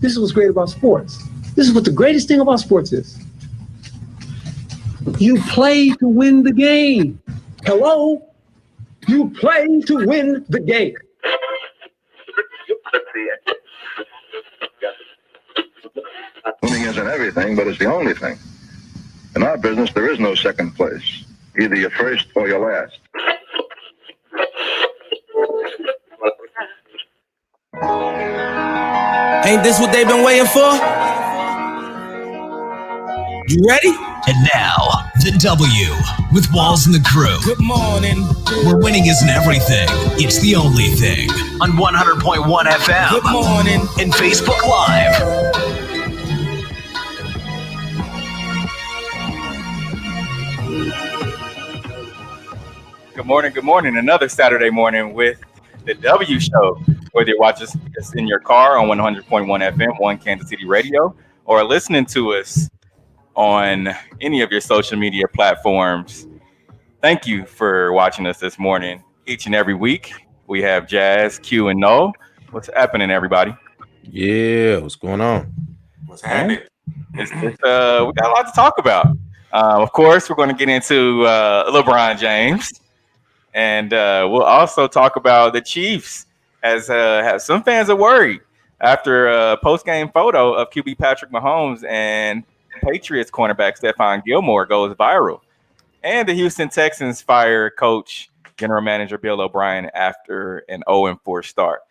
This is what's great about sports. This is what the greatest thing about sports is. You play to win the game. Hello? You play to win the game. Winning isn't everything, but it's the only thing. In our business, there is no second place. Either you're first or you're last. Ain't this what they've been waiting for? You ready? And now, the W with Walls and the Crew. Good morning. Where winning isn't everything, it's the only thing. On 100.1 FM. Good morning. And Facebook Live. Good morning, good morning. Another Saturday morning with the W Show. Whether you're watching us in your car on 100.1 FM, One Kansas City Radio, or listening to us on any of your social media platforms, thank you for watching us this morning. Each and every week, we have Jazz, Q, and Noel. What's happening, everybody? Yeah, what's going on? What's happening? We got a lot to talk about. Of course, we're going to get into LeBron James. And we'll also talk about the Chiefs, as some fans are worried after a post-game photo of QB Patrick Mahomes and Patriots cornerback Stephon Gilmore goes viral. And the Houston Texans fire coach, general manager Bill O'Brien after an 0-4 start.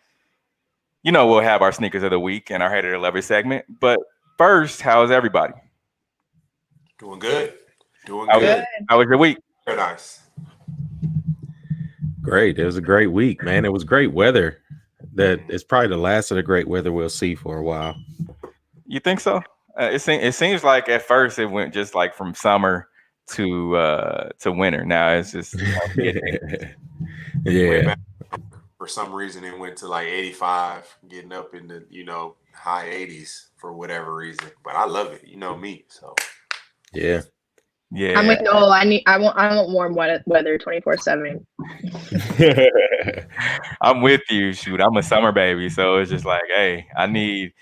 You know, we'll have our sneakers of the week and our head of the lever segment. But first, how's everybody? Doing good. How was your week? Very nice. Great. It was a great week, man. It was great weather. That it's probably the last of the great weather we'll see for a while. You think so? It seems like at first it went just like from summer to winter. Now it's just yeah. For some reason, it went to like 85, getting up in the high 80s for whatever reason. But I love it. You know me, so yeah. Yeah, I'm with Noel. I want warm weather 24/7. I'm with you. Shoot, I'm a summer baby, so it's just like, hey, I need.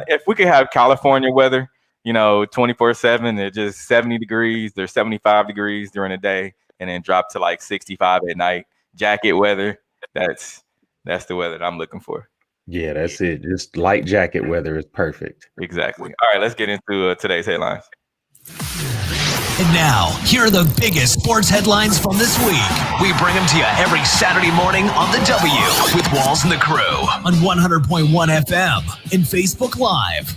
If we could have California weather, 24/7, it's just 70 degrees. There's 75 degrees during the day, and then drop to like 65 at night. Jacket weather. That's the weather that I'm looking for. Yeah, that's it. Just light jacket weather is perfect. Exactly. All right, let's get into today's headlines. And now, here are the biggest sports headlines from this week. We bring them to you every Saturday morning on the W with Walls and the Crew on 100.1 FM and Facebook Live.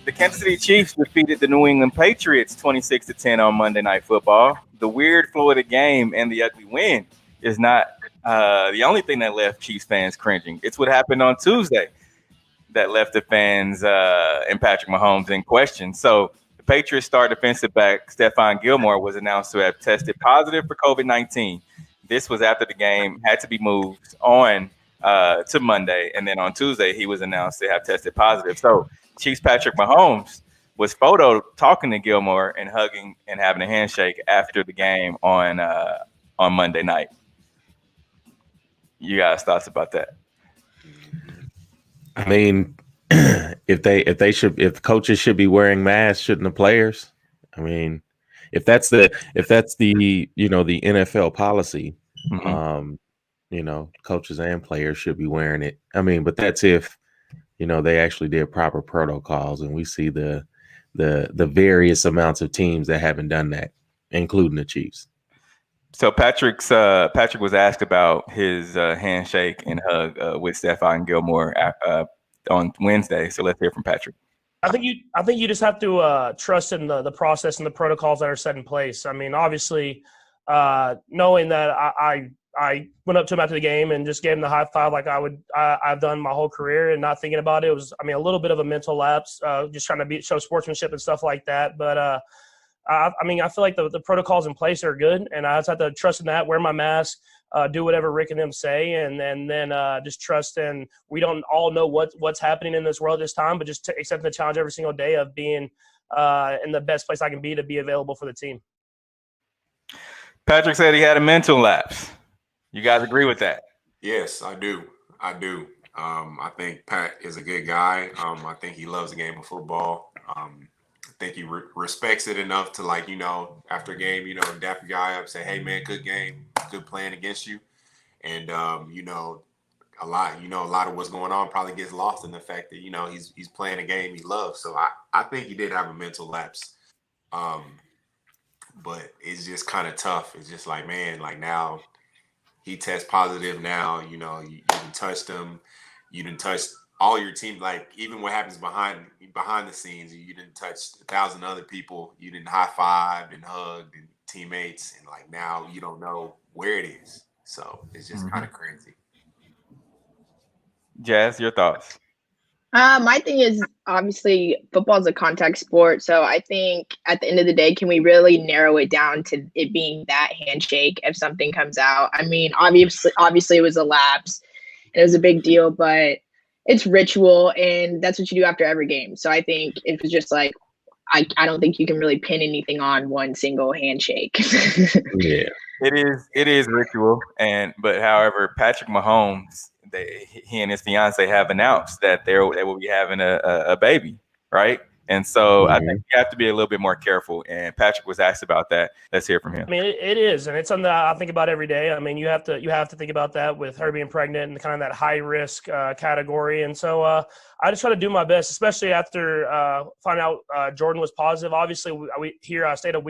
The Kansas City Chiefs defeated the New England Patriots 26-10 on Monday Night Football. The weird flow of the game and the ugly win is not the only thing that left Chiefs fans cringing. It's what happened on Tuesday that left the fans and Patrick Mahomes in question. So, the Patriots star defensive back Stephon Gilmore was announced to have tested positive for COVID-19. This was after the game had to be moved on to Monday, and then on Tuesday he was announced to have tested positive. So Chiefs Patrick Mahomes was photoed talking to Gilmore and hugging and having a handshake after the game on Monday night. You guys' thoughts about that? I mean, if coaches should be wearing masks, shouldn't the players? I mean, if that's the the NFL policy, coaches and players should be wearing it. I mean, but that's if they actually did proper protocols, and we see the various amounts of teams that haven't done that, including the Chiefs. So Patrick was asked about his handshake and hug with Stephon Gilmore on Wednesday. So let's hear from Patrick. I think you just have to trust in the process and the protocols that are set in place. I mean, obviously, knowing that I went up to him after the game and just gave him the high five like I've done my whole career, and not thinking about it. It was, a little bit of a mental lapse, just trying to show sportsmanship and stuff like that. But I feel like the protocols in place are good, and I just have to trust in that. Wear my mask. Do whatever Rick and them say, and then just trust. And we don't all know what's happening in this world this time, but just accept the challenge every single day of being in the best place I can be to be available for the team. Patrick said he had a mental lapse. You guys agree with that? Yes, I do. I think Pat is a good guy. I think he loves the game of football. I think he respects it enough to, like, after a game, dap your guy up, say, hey, man, good game, good playing against you. And, a lot of what's going on probably gets lost in the fact that, he's playing a game he loves. So I think he did have a mental lapse. But it's just kind of tough. It's just like, man, like now he tests positive now, you didn't touch him. You didn't touch all your team. Like, even what happens behind the scenes, you didn't touch 1,000 other people. You didn't high five and hug and teammates. And like now you don't know where it is. So it's just kind of crazy. Jazz, your thoughts? My thing is, obviously football is a contact sport, so I think at the end of the day, can we really narrow it down to it being that handshake if something comes out? I mean, obviously it was a lapse, and it was a big deal, but it's ritual, and that's what you do after every game. So I think it was just like, I don't think you can really pin anything on one single handshake. Yeah, it is ritual, but however, Patrick Mahomes, he and his fiance have announced that they will be having a baby, right? And so I think you have to be a little bit more careful. And Patrick was asked about that. Let's hear from him. I mean, it is, and it's something that I think about every day. I mean, you have to think about that with her being pregnant and kind of that high risk category. And so I just try to do my best, especially after finding out Jordan was positive. Obviously, we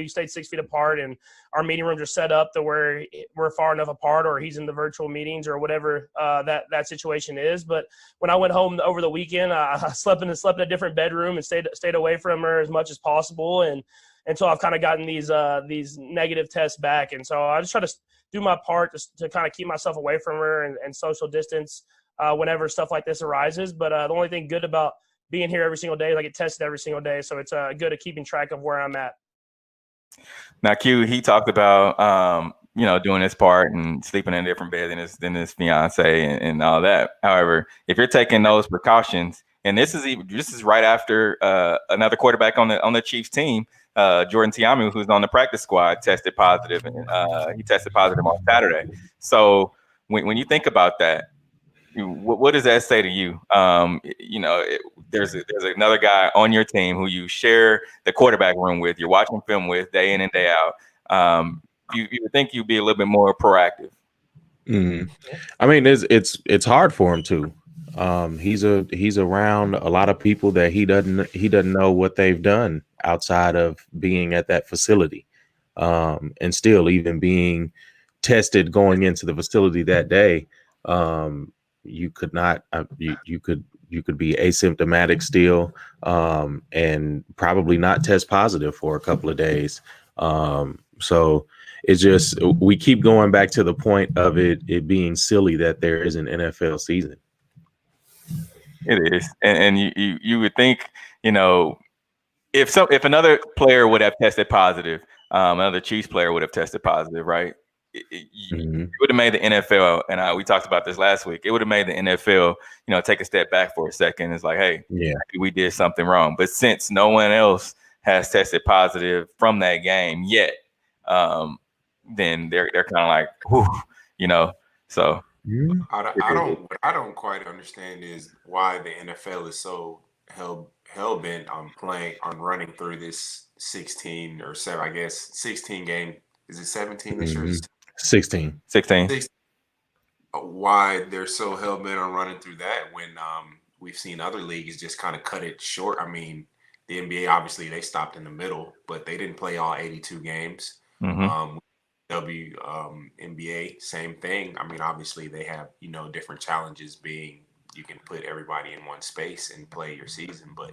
stayed 6 feet apart, and our meeting rooms are set up to where we're far enough apart, or he's in the virtual meetings or whatever that situation is. But when I went home over the weekend, I slept in a different bedroom and stayed away from her as much as possible, and until I've kind of gotten these negative tests back. And so I just try to do my part to kind of keep myself away from her and social distance whenever stuff like this arises. But the only thing good about being here every single day is I get tested every single day, so it's good at keeping track of where I'm at. Now, Q, he talked about doing his part and sleeping in a different bed than his fiance and all that. However, if you're taking those precautions, and this is right after another quarterback on the Chiefs team, Jordan Ta'amu, who's on the practice squad, tested positive, and he tested positive on Saturday. So when you think about that, what does that say to you? There's another guy on your team who you share the quarterback room with, you're watching film with day in and day out. You would think you'd be a little bit more proactive. I mean, it's hard for him too. He's around a lot of people that he doesn't know what they've done outside of being at that facility, and still even being tested going into the facility that day. You could not you could be asymptomatic still, and probably not test positive for a couple of days. So it's just, we keep going back to the point of it being silly that there is an NFL season. It is, and you would think, if another player would have tested positive, another Chiefs player would have tested positive, right? It would have made the NFL, and we talked about this last week. It would have made the NFL, take a step back for a second. It's like, hey, we did something wrong. But since no one else has tested positive from that game yet, then they're kind of like, whew, So I don't quite understand is why the NFL is so hell bent on running through this 16 or 7, I guess 16 game. Is it 17 this year? 16. Why they're so hell bent on running through that when we've seen other leagues just kind of cut it short. I mean, the NBA, obviously they stopped in the middle, but they didn't play all 82 games. NBA, same thing. I mean, obviously they have, different challenges, being you can put everybody in one space and play your season, but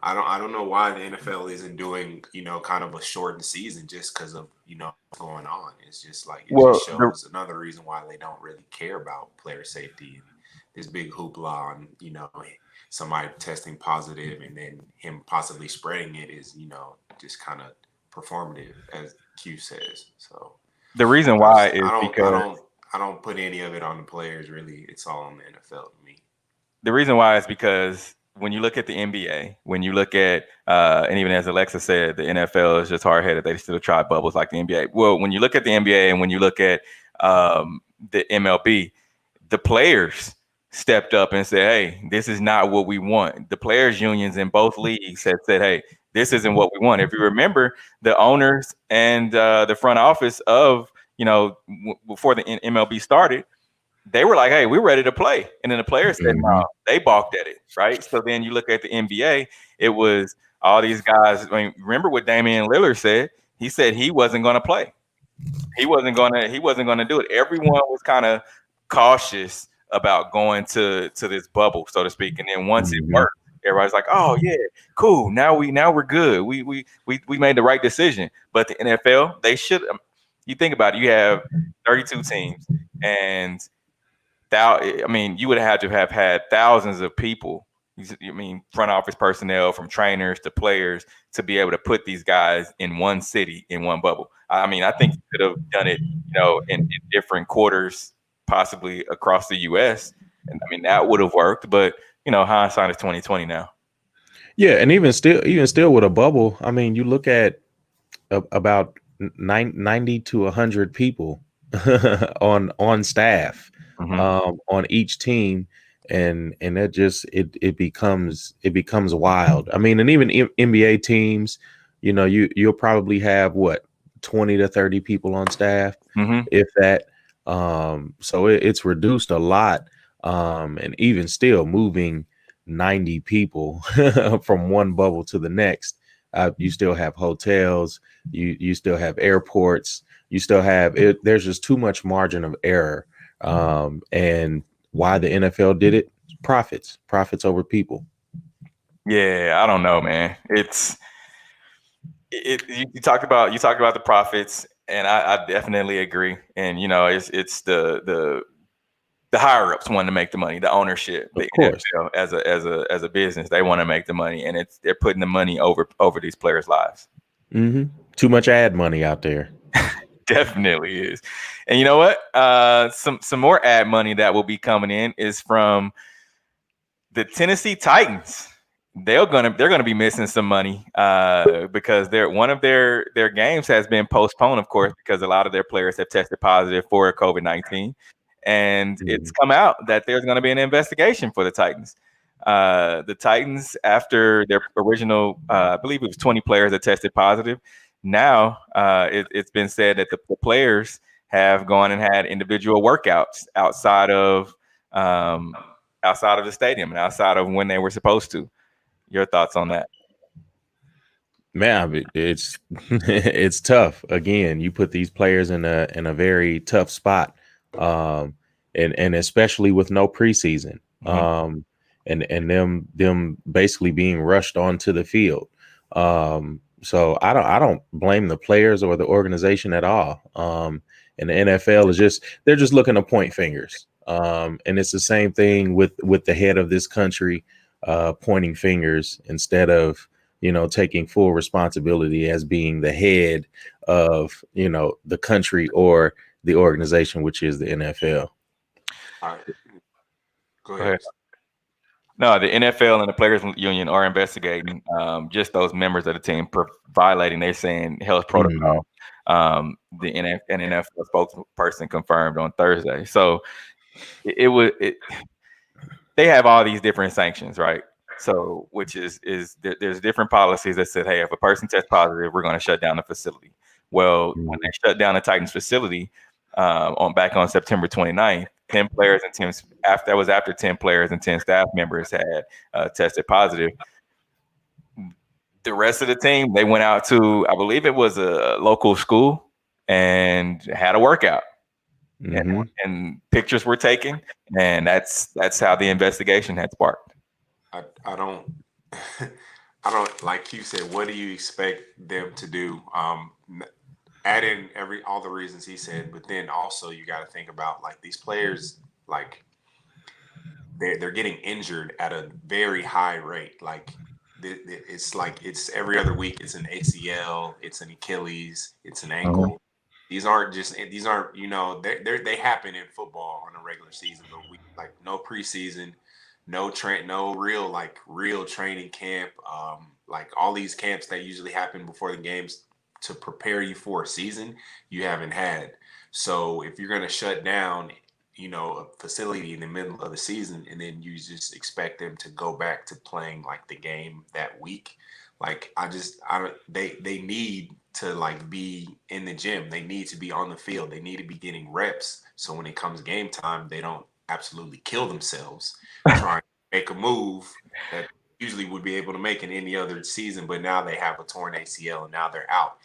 I don't know why the NFL isn't doing, kind of a shortened season just because of, what's going on. It's just like, just shows another reason why they don't really care about player safety and this big hoopla on, somebody testing positive and then him possibly spreading it is, just kind of performative, as Q says. So the reason why is because I don't put any of it on the players, really. It's all on the NFL to me. The reason why is because when you look at the NBA, when you look at, and even as Alexa said, the NFL is just hard-headed. They still try bubbles like the NBA. Well, when you look at the NBA and when you look at the MLB, the players stepped up and said, hey, this is not what we want. The players unions in both leagues had said, hey, this isn't what we want. If you remember, the owners and the front office of, before the MLB started, they were like, hey, we're ready to play. And then the players said, no, they balked at it, right? So then you look at the NBA, it was all these guys. I mean, remember what Damian Lillard said? He said he wasn't going to play. He wasn't going to do it. Everyone was kind of cautious about going to this bubble, so to speak. And then once it worked, everybody's like, oh yeah, cool. Now we're good. We made the right decision. But the NFL, they should. You think about it, you have 32 teams, and you would have to have had thousands of people. Front office personnel, from trainers to players, to be able to put these guys in one city, in one bubble. I think you could have done it, in different quarters, possibly across the U.S. And that would have worked. But hindsight is 2020 now. Yeah, and even still with a bubble, you look at about 90 to 100 people on staff, on each team. And that just it becomes wild. And even NBA teams, you'll probably have 20 to 30 people on staff, if that. So it's reduced a lot. And even still, moving 90 people from one bubble to the next, you still have hotels, you still have airports, you still have it. There's just too much margin of error. And why the NFL did it? Profits over people. Yeah, I don't know, man. You talked about the profits, and I definitely agree. And it's the higher ups want to make the money, the ownership, the NFL as a business, they want to make the money, and they're putting the money over these players' lives. Too much ad money out there. Definitely is. And you know what? Some more ad money that will be coming in is from the Tennessee Titans. They're gonna be missing some money because one of their games has been postponed, of course, because a lot of their players have tested positive for COVID-19, and it's come out that there's going to be an investigation for the Titans. The Titans, after their original, I believe it was 20 players that tested positive. Now it's been said that the players have gone and had individual workouts outside of the stadium and outside of when they were supposed to. Your thoughts on that? Man, it's tough. Again, you put these players in a very tough spot, and especially with no preseason, and them basically being rushed onto the field. So I don't blame the players or the organization at all. And the NFL they're just looking to point fingers. And it's the same thing with the head of this country pointing fingers instead of taking full responsibility as being the head of the country or the organization, which is the NFL. All right. Go ahead. No, the NFL and the Players Union are investigating just those members of the team violating, they're saying, health protocol. The NFL spokesperson confirmed on Thursday. So they have all these different sanctions, right? So which is there's different policies that said, hey, if a person tests positive, we're going to shut down the facility. Well, when they shut down the Titans facility back on September 29th, 10 players and 10 after 10 players and 10 staff members had tested positive. The rest of the team, they went out to, I believe it was a local school, and had a workout. And pictures were taken, and that's how the investigation had sparked. I don't like you said, what do you expect them to do? Add in all the reasons he said, but then also you got to think about these players, they're getting injured at a very high rate. It's every other week. It's an ACL, it's an Achilles, it's an ankle. These aren't they happen in football on a regular season, but no preseason, no real training camp. All these camps that usually happen before the games to prepare you for a season, you haven't had. So if you're going to shut down a facility in the middle of the season, and then you just expect them to go back to playing like the game that week. Like they need to like be in the gym. They need to be on the field. They need to be getting reps. So when it comes game time, they don't absolutely kill themselves trying to make a move that usually would be able to make in any other season. But now they have a torn ACL and now they're out.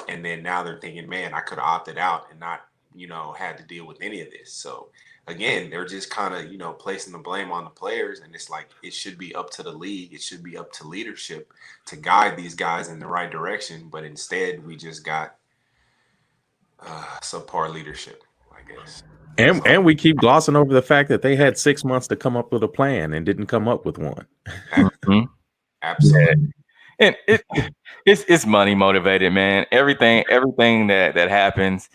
And then now they're thinking, man, I could have opted out and not, had to deal with any of this. So again, they're just kind of, placing the blame on the players. And it's like, it should be up to the league. It should be up to leadership to guide these guys in the right direction. But instead, we just got subpar leadership, I guess. And we keep glossing over the fact that they had 6 months to come up with a plan and didn't come up with one. Absolutely. And it's money motivated, man. Everything that happens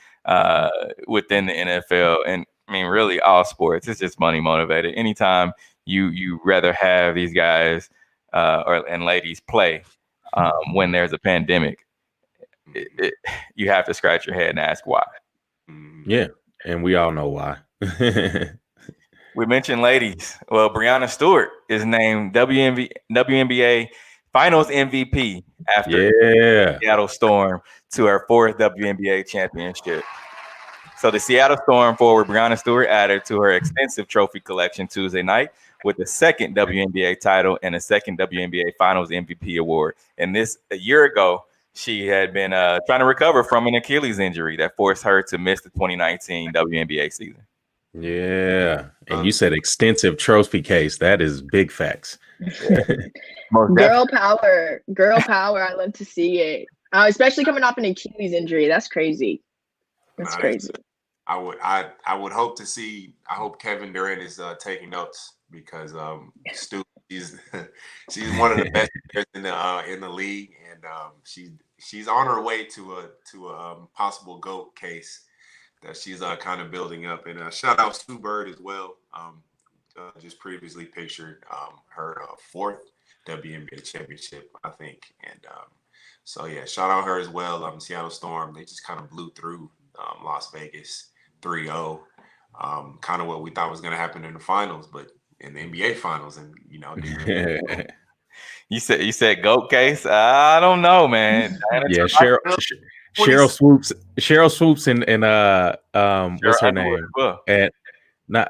within the NFL, and I mean really all sports, it's just money motivated. Anytime you rather have these guys and ladies play when there's a pandemic, you have to scratch your head and ask why. Yeah, and we all know why. We mentioned ladies. Well, Breanna Stewart is named WNBA Finals MVP after the Seattle Storm to her 4th WNBA championship. So the Seattle Storm forward Breanna Stewart added to her extensive trophy collection Tuesday night with the 2nd WNBA title and a 2nd WNBA Finals MVP award. And this a year ago, she had been trying to recover from an Achilles injury that forced her to miss the 2019 WNBA season. Yeah. And you said extensive trophy case. That is big facts. Girl power. I love to see it. Especially coming off an Achilles injury. That's crazy. That's crazy. I would hope to see. I hope Kevin Durant is taking notes because Stu, she's one of the best players in the league, and she's on her way to a possible GOAT case that she's kind of building up. And shout out Sue Bird as well. Just previously pictured her 4th WNBA championship, I think. And so, yeah, shout out her as well. Seattle Storm, they just kind of blew through Las Vegas 3-0. Kind of what we thought was going to happen in the finals, but in the NBA finals. And, You said GOAT case? I don't know, man. Yeah, Cheryl Swoops and what's her name? And not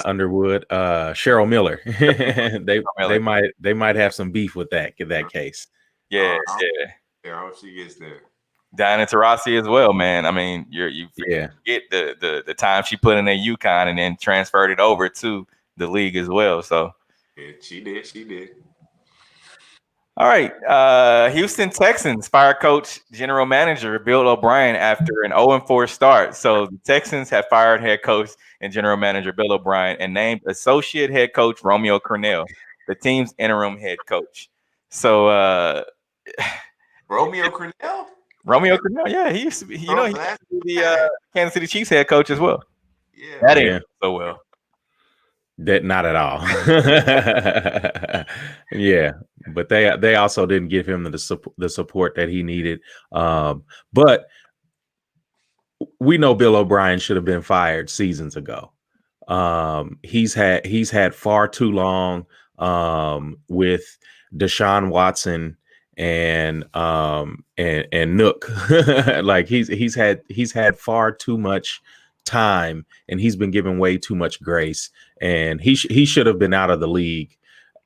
Underwood, Cheryl Miller. they might have some beef with that case. Yeah. I hope she gets there. Diana Taurasi as well, man. I mean, you get the time she put in at UConn and then transferred it over to the league as well. So yeah, she did. All right. Houston Texans fire coach general manager Bill O'Brien after an 0-4 start. So the Texans have fired head coach and general manager Bill O'Brien and named associate head coach Romeo Crennel, the team's interim head coach. So Romeo Crennel? Romeo Crennel, yeah, he used to be, the Kansas City Chiefs head coach as well. Yeah, that ain't so well. That not at all. Yeah, but they also didn't give him the support that he needed. But we know Bill O'Brien should have been fired seasons ago. He's had far too long with Deshaun Watson and Nook. Like he's had far too much time, and he's been given way too much grace, and he should have been out of the league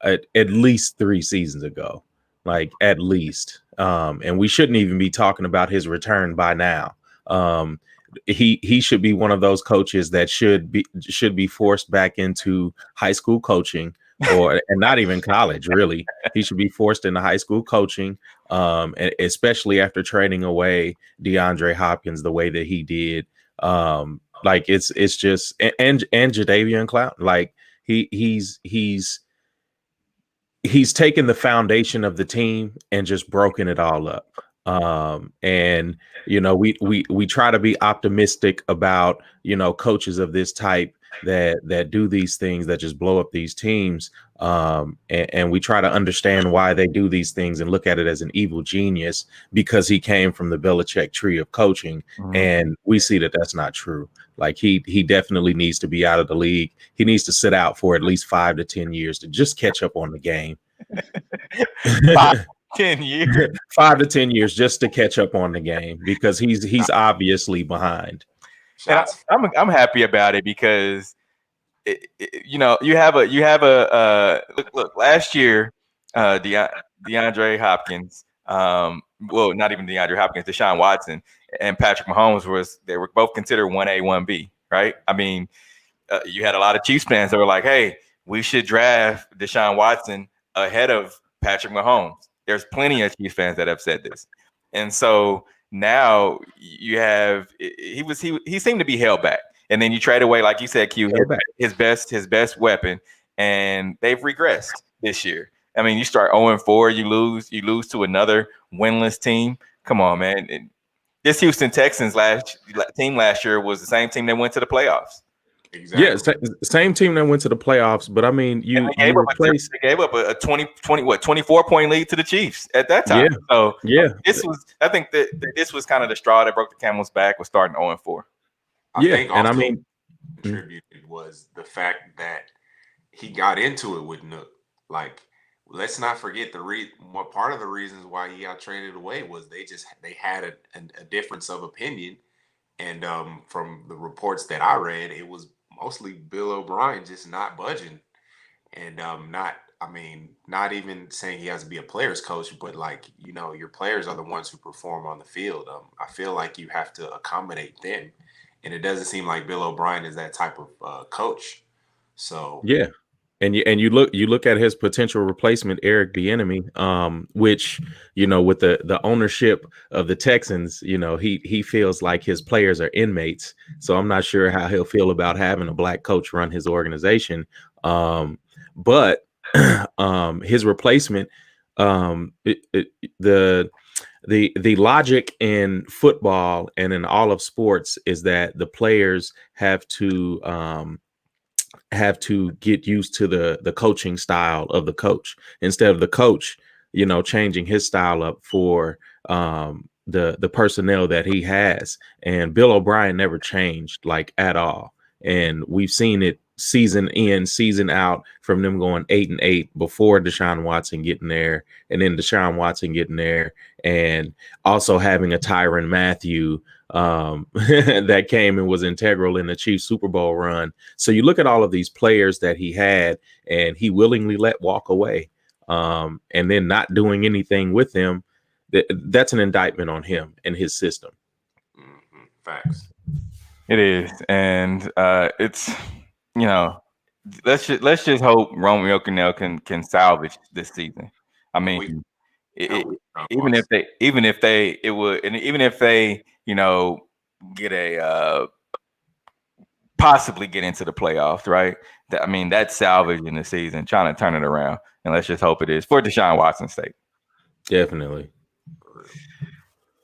at least 3 seasons ago, like at least. And we shouldn't even be talking about his return by now. He should be one of those coaches that should be forced back into high school coaching, and not even college, really. He should be forced into high school coaching, especially after trading away DeAndre Hopkins the way that he did. Like it's just and Jadeveon Clowney, like he's taken the foundation of the team and just broken it all up. And we try to be optimistic about coaches of this type that do these things, that just blow up these teams, and we try to understand why they do these things and look at it as an evil genius because he came from the Belichick tree of coaching, and we see that that's not true. Like he definitely needs to be out of the league. He needs to sit out for at least 5 to 10 years to just catch up on the game. 10 years. 5 to 10 years just to catch up on the game because he's obviously behind. And I'm happy about it because you have a look last year DeAndre Hopkins, well, not even DeAndre Hopkins, Deshaun Watson and Patrick Mahomes they were both considered 1A 1B, right? I mean, you had a lot of Chiefs fans that were like, hey, we should draft Deshaun Watson ahead of Patrick Mahomes. There's plenty of Chiefs fans that have said this. And so now you have he seemed to be held back. And then you trade away, like you said, Q, his best weapon, and they've regressed this year. I mean, you start 0-4, you lose to another winless team. Come on, man. This Houston Texans team last year was the same team that went to the playoffs. Exactly. Yeah, same team that went to the playoffs, but I mean, they gave up a 24-point lead to the Chiefs at that time. Yeah. So I think that this was kind of the straw that broke the camel's back, was starting 0-4. I mean, contributed was the fact that he got into it with Nook. Like, let's not forget what part of the reasons why he got traded away was they had a difference of opinion, and from the reports that I read, it was mostly Bill O'Brien just not budging, and not even saying he has to be a player's coach, but like, your players are the ones who perform on the field. I feel like you have to accommodate them, and it doesn't seem like Bill O'Brien is that type of coach. So yeah. And you look at his potential replacement, Eric Bieniemy, which, with the ownership of the Texans, he feels like his players are inmates. So I'm not sure how he'll feel about having a black coach run his organization. But his replacement, the logic in football and in all of sports is that the players have to get used to the coaching style of the coach instead of the coach, changing his style up for the personnel that he has. And Bill O'Brien never changed, like, at all. And we've seen it season in, season out, from them going 8-8 before Deshaun Watson getting there, and then Deshaun Watson getting there, and also having a Tyrann Mathieu that came and was integral in the Chiefs Super Bowl run. So you look at all of these players that he had and he willingly let walk away, and then not doing anything with them. That's an indictment on him and his system. Facts. It is. And it's, let's just hope Romeo Crennel can salvage this season. I mean, even if they get a possibly get into the playoffs, right? That's salvaging the season, trying to turn it around, and let's just hope it is for Deshaun Watson's sake. Definitely.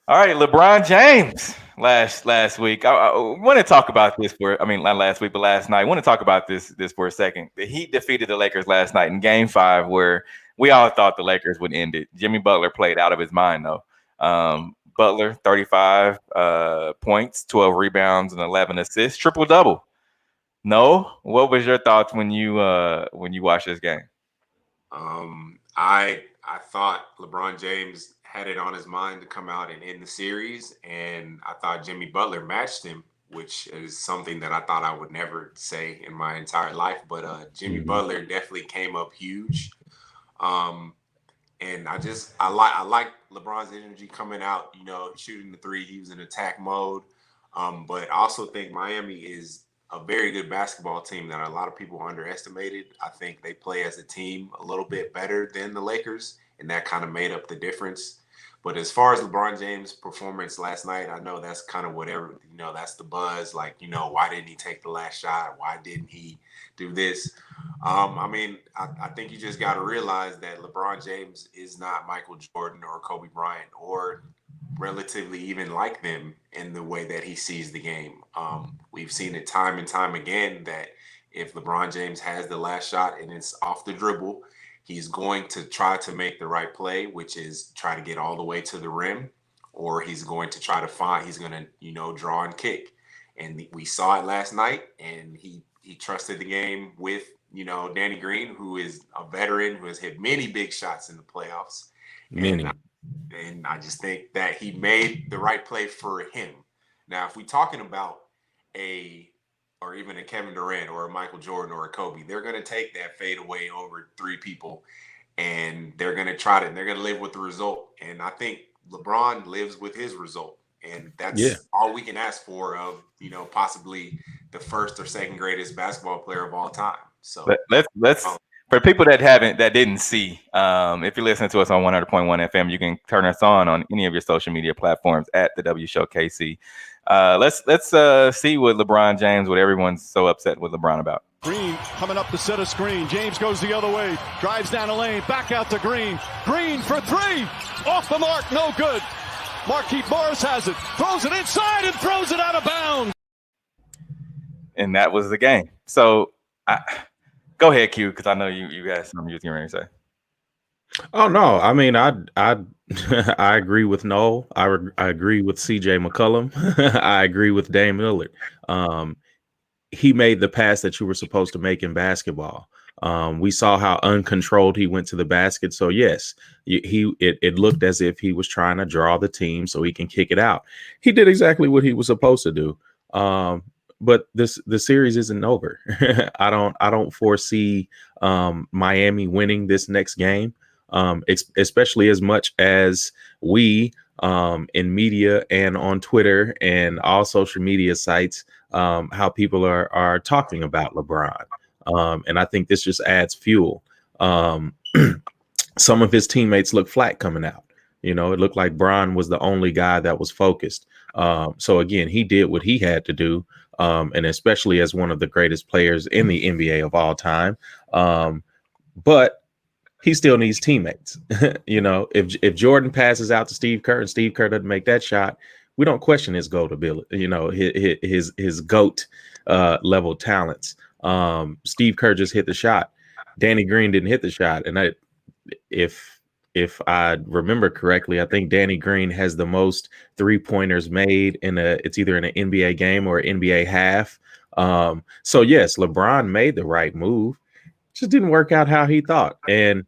All right, LeBron James last week. I want to talk about this not last week, but last night. I want to talk about this for a second. The Heat defeated the Lakers last night in Game 5, where we all thought the Lakers would end it. Jimmy Butler played out of his mind, though. Butler, 35 points, 12 rebounds, and 11 assists, triple-double. No? What was your thoughts when you watched this game? I thought LeBron James had it on his mind to come out and end the series, and I thought Jimmy Butler matched him, which is something that I thought I would never say in my entire life. But Jimmy Butler definitely came up huge. And I like LeBron's energy coming out, shooting the three. He was in attack mode. But I also think Miami is a very good basketball team that a lot of people underestimated. I think they play as a team a little bit better than the Lakers, and that kind of made up the difference. But as far as LeBron James' performance last night, I know that's kind of whatever, that's the buzz. Like, why didn't he take the last shot? Why didn't he do this? I think you just got to realize that LeBron James is not Michael Jordan or Kobe Bryant or relatively even like them in the way that he sees the game. We've seen it time and time again that if LeBron James has the last shot and it's off the dribble, he's going to try to make the right play, which is try to get all the way to the rim, or he's going to try to he's going to, draw and kick. And we saw it last night, and he trusted the game with, Danny Green, who is a veteran, who has hit many big shots in the playoffs. Many. And I just think that he made the right play for him. Now, if we're talking about or even a Kevin Durant or a Michael Jordan or a Kobe, they're going to take that fade away over 3 people, and they're going to try it, and they're going to live with the result. And I think LeBron lives with his result. And that's all we can ask for of, possibly the first or second greatest basketball player of all time. So let's for people that didn't see, if you're listening to us on 100.1 FM, you can turn us on any of your social media platforms at the W Show KC. Let's see what LeBron James, what everyone's so upset with LeBron about. Green coming up the center screen. James goes the other way, drives down the lane, back out to Green. Green for 3, off the mark, no good. Markieff Morris has it, throws it inside and throws it out of bounds. And that was the game. So go ahead, Q, because I know you got something you were going to say. Oh no, I mean I I agree with Noel. I agree with CJ McCollum. I agree with Dame Lillard. He made the pass that you were supposed to make in basketball. We saw how uncontrolled he went to the basket. So yes, it looked as if he was trying to draw the team so he can kick it out. He did exactly what he was supposed to do. But the series isn't over. I don't foresee Miami winning this next game, especially as much as we in media and on Twitter and all social media sites, how people are talking about LeBron. And I think this just adds fuel. Some of his teammates look flat coming out. It looked like Bron was the only guy that was focused. So again, he did what he had to do. And especially as one of the greatest players in the NBA of all time. But he still needs teammates. If Jordan passes out to Steve Kerr and Steve Kerr doesn't make that shot, we don't question his GOAT ability, his GOAT level talents. Steve Kerr just hit the shot. Danny Green didn't hit the shot. And if I remember correctly, I think Danny Green has the most 3-pointers made it's either in an NBA game or an NBA half. So yes, LeBron made the right move. Just didn't work out how he thought. And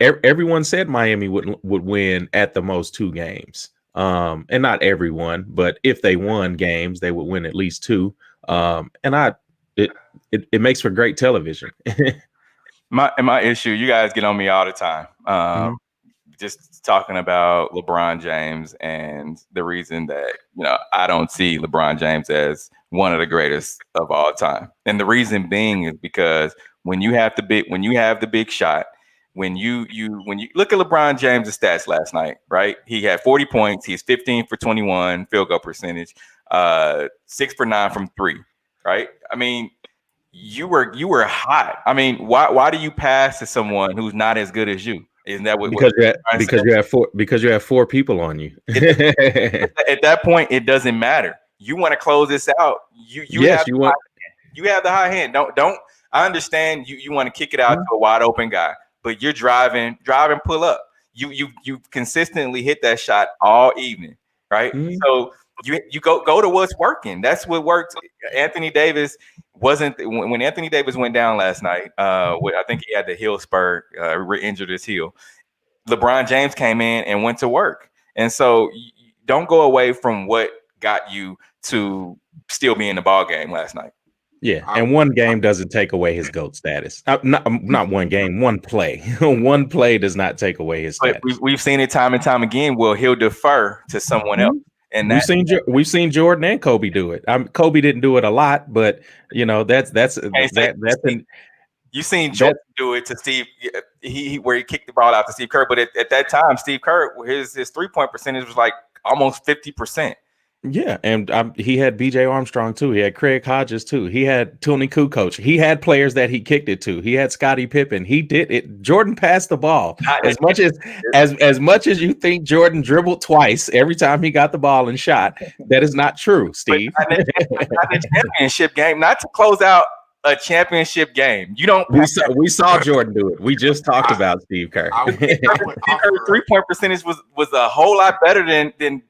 everyone said Miami would win at the most 2 games. And not everyone, but if they won games, they would win at least 2. And it makes for great television. My issue, you guys get on me all the time. Just talking about LeBron James and the reason that I don't see LeBron James as one of the greatest of all time. And the reason being is because when you have the big shot, when you look at LeBron James' stats last night, right? He had 40 points. He's 15 for 21 field goal percentage, 6 for 9 from 3, right? I mean, you were hot. I mean, why do you pass to someone who's not as good as you? Isn't that because you have 4 people on you? At that point, it doesn't matter. You want to close this out. You have the high hand. Don't. I understand you want to kick it out to a wide open guy, but you're driving, pull up. You consistently hit that shot all evening, right? So you go to what's working. That's what worked. Anthony Davis wasn't when Anthony Davis went down last night. I think he had the heel spur, re-injured his heel. LeBron James came in and went to work, and so don't go away from what got you to still be in the ball game last night. Yeah, and one game doesn't take away his GOAT status. Not one game, one play. One play does not take away his status. We've seen it time and time again. Well, he'll defer to someone else. And we've seen Jordan and Kobe do it. Kobe didn't do it a lot, but that's you've seen Jordan do it to Steve. Where he kicked the ball out to Steve Kerr, but at that time, Steve Kerr his 3-point percentage was like almost 50%. Yeah, and he had B.J. Armstrong too. He had Craig Hodges too. He had Tony Kukoc. He had players that he kicked it to. He had Scottie Pippen. He did it. Jordan passed the ball as much as you think Jordan dribbled twice every time he got the ball and shot. That is not true, Steve. Not a championship game, not to close out a championship game. You don't. We saw Jordan do it. We just talked about Steve Kerr. Steve Kerr's 3-point percentage was a whole lot better than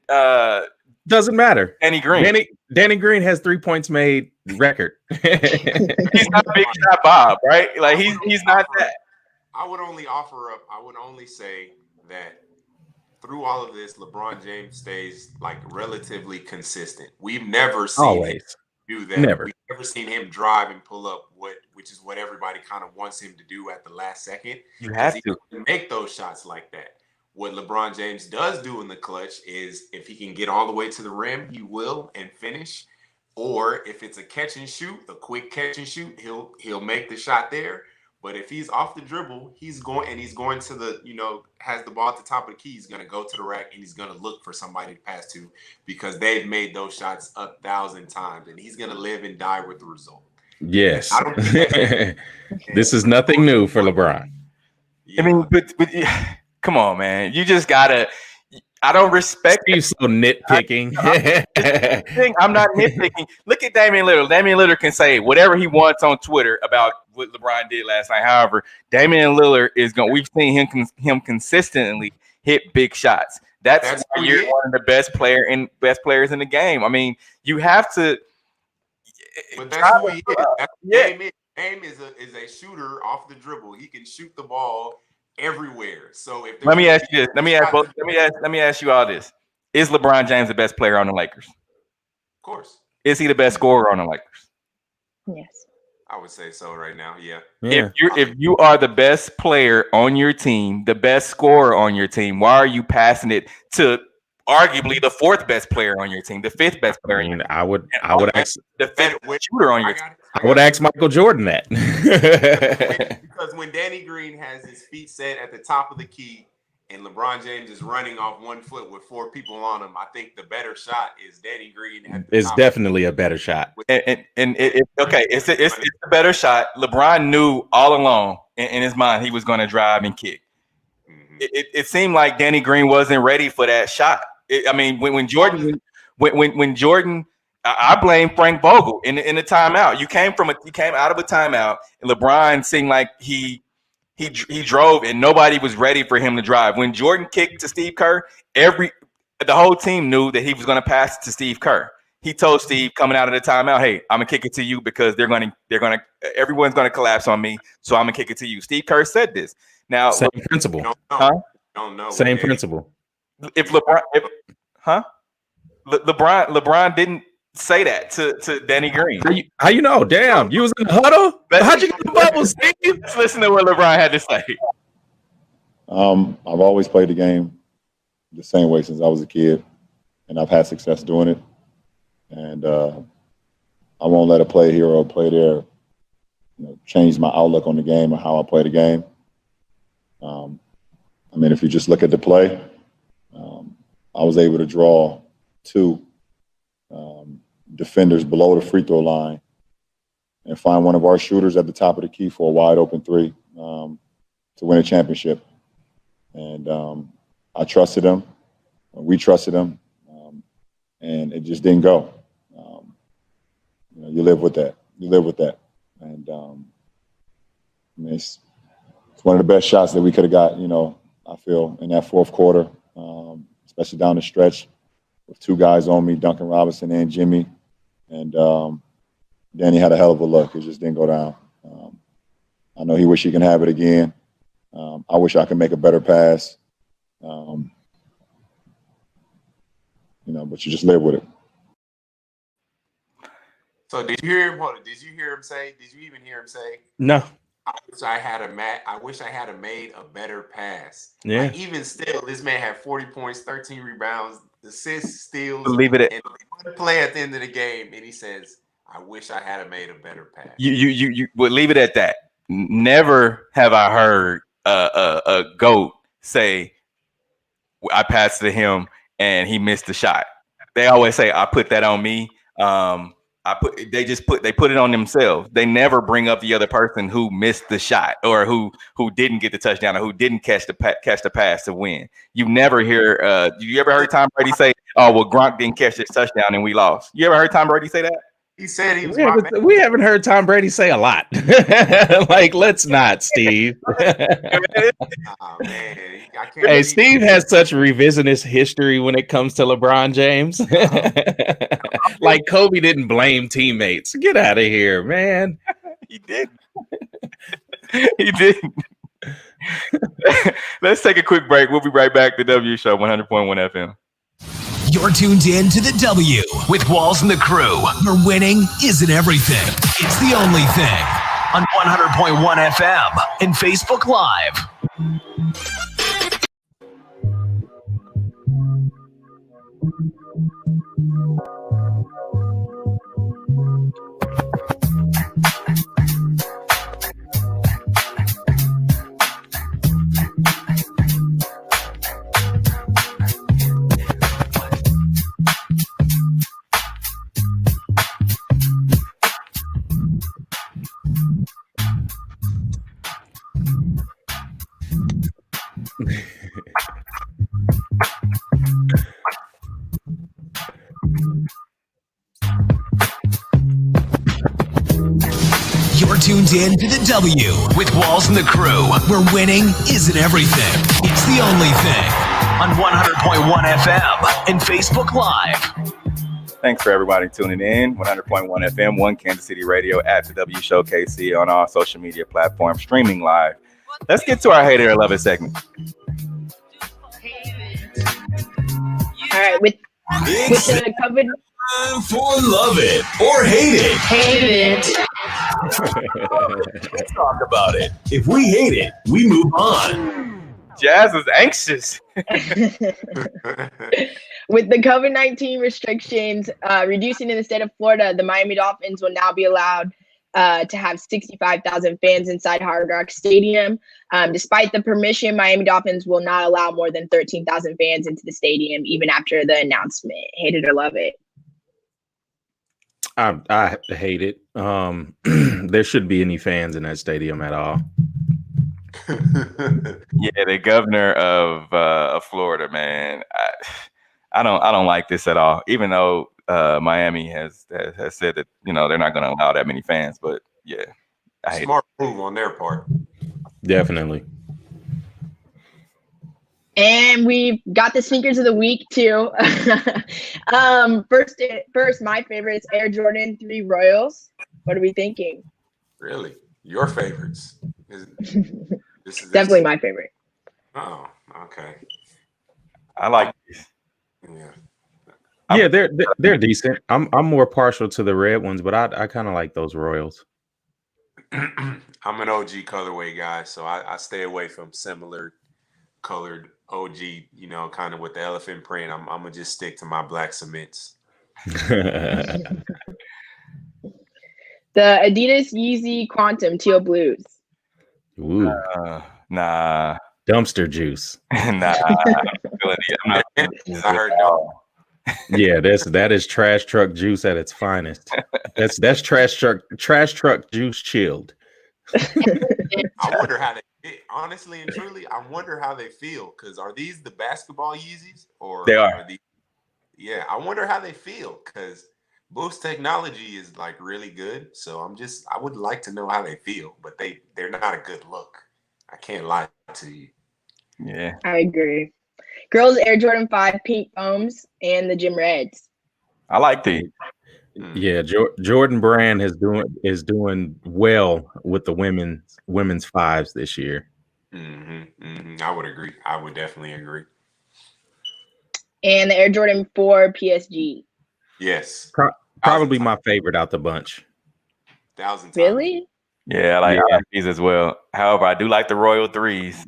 doesn't matter. Danny Green. Danny Green has 3 points made record. He's not Big Shot Bob, right? Like he's not that. I would only say that through all of this, LeBron James stays like relatively consistent. We've never seen him do that. Never. We've never seen him drive and pull up which is what everybody kind of wants him to do at the last second. You have to make those shots like that. What LeBron James does do in the clutch is if he can get all the way to the rim, he will and finish. Or if it's a catch and shoot, a quick catch and shoot, he'll make the shot there. But if he's off the dribble, he's going to the, has the ball at the top of the key, he's going to go to the rack and he's going to look for somebody to pass to because they've made those shots 1,000 times and he's going to live and die with the result. Yes. This is nothing new for LeBron. Yeah. I mean, but come on, man. You just gotta. I don't respect. You so nitpicking. I'm not nitpicking. Look at Damian Lillard. Damian Lillard can say whatever he wants on Twitter about what LeBron did last night. However, Damian Lillard is going. We've seen him consistently hit big shots. That's why you're one of the best players in the game. I mean, you have to. But that's who he is. Dame is a shooter off the dribble. He can shoot the ball everywhere. So if let me ask you this. Let me ask you all this. Is LeBron James the best player on the Lakers? Of course. Is he the best scorer on the Lakers? Yes. I would say so right now. Yeah. If you are the best player on your team, the best scorer on your team, why are you passing it to arguably the fourth best player on your team, the fifth best player? I would ask the fifth shooter on your team. I would ask Michael Jordan that. Because when Danny Green has his feet set at the top of the key and LeBron James is running off 1 foot with 4 people on him, I think the better shot is Danny Green. It's definitely a better shot. It's a better shot. LeBron knew all along in his mind he was going to drive and kick. Mm-hmm. It seemed like Danny Green wasn't ready for that shot. When Jordan, I blame Frank Vogel in the timeout. You came out of a timeout, and LeBron seemed like he drove, and nobody was ready for him to drive. When Jordan kicked to Steve Kerr, the whole team knew that he was going to pass it to Steve Kerr. He told Steve coming out of the timeout, "Hey, I'm gonna kick it to you because everyone's gonna collapse on me, so I'm gonna kick it to you." Steve Kerr said this. Now, same principle. Don't know. Same principle. If LeBron didn't say that to Danny Green. How you know? Damn, you was in the huddle? How'd you get the bubble, Steve? Let's listen to what LeBron had to say. I've always played the game the same way since I was a kid, and I've had success doing it. And I won't let a play here or a play there change my outlook on the game or how I play the game. If you just look at the play, I was able to draw 2 defenders below the free throw line and find one of our shooters at the top of the key for a wide open 3 to win a championship. And I trusted him. We trusted him. And it just didn't go. You live with that. And it's one of the best shots that we could have got, I feel, in that fourth quarter, especially down the stretch with 2 guys on me, Duncan Robinson and Jimmy. And Danny had a hell of a look. It just didn't go down. I know he wish he can have it again. I wish I could make a better pass. But you just live with it. So did you hear him? Did you hear him say? Did you even hear him say? No. I wish I had made a better pass. Yeah. Like, even still, this man had 40 points, 13 rebounds, assists, steals. Leave it at and one play at the end of the game, and he says, "I wish I had made a better pass." You would leave it at that. Never have I heard a GOAT say, "I passed to him and he missed the shot." they always say, "I put that on me." They put it on themselves. They never bring up the other person who missed the shot or who didn't get the touchdown or who didn't catch the pass to win. You never hear. You ever heard Tom Brady say, "Oh, well, Gronk didn't catch this touchdown and we lost"? You ever heard Tom Brady say that? He said he was. We haven't heard Tom Brady say a lot. Like, let's not, Steve. Oh, man. I can't Hey, Steve has such revisionist history when it comes to LeBron James. Like Kobe didn't blame teammates. Get out of here, man. He didn't. He didn't. Let's take a quick break. We'll be right back. The W Show, 100.1 FM. You're tuned in to the W with Walls and the Crew, where winning isn't everything. It's the only thing. On 100.1 FM and Facebook Live. You're tuned in to the W with Walls and the Crew, where winning isn't everything. It's the only thing. On 100.1 FM and Facebook Live. Thanks for everybody tuning in. 100.1 FM, One Kansas City Radio, at the W Show KC on all social media platforms, streaming live. Let's get to our Hate It or Love It segment. All right, with the COVID. Time for Love It or Hate It. Hate it. Let's talk about it. If we hate it, we move on. Jazz is anxious. With the COVID-19 restrictions reducing in the state of Florida, the Miami Dolphins will now be allowed to have 65,000 fans inside Hard Rock Stadium. Despite the permission, Miami Dolphins will not allow more than 13,000 fans into the stadium, even after the announcement. Hate it or love it. I hate it. There shouldn't be any fans in that stadium at all. Yeah, the governor of Florida, man. I don't like this at all. Even though Miami has said that they're not going to allow that many fans, but yeah, I hate Smart move on their part. Definitely. And we've got the sneakers of the week too. First, my favorites, Air Jordan 3 Royals. What are we thinking? Really? Your favorites? This is Definitely my favorite. Oh, okay. I like these. Yeah. Yeah, they're decent. I'm more partial to the red ones, but I kind of like those Royals. I'm an OG colorway guy, so I stay away from similar colored OG, kind of with the elephant print. I'm gonna just stick to my black cements. The Adidas Yeezy Quantum Teal Blues. Ooh. Nah. Dumpster juice. Nah. I heard no. Yeah, that is trash truck juice at its finest. That's trash truck juice chilled. I wonder how they honestly and truly. I wonder how they feel, because are these the basketball Yeezys or they are? Yeah, I wonder how they feel, because Boost technology is like really good. So I would like to know how they feel, but they're not a good look. I can't lie to you. Yeah, I agree. Girls Air Jordan 5 Pink Foams and the Gym Reds. I like these. Yeah, Jordan Brand is doing well with the women's fives this year. I would agree. I would definitely agree. And the Air Jordan 4 PSG. Yes. Probably my favorite out the bunch. 1,000 times. Really? Yeah, I like these as well. However, I do like the Royal 3s.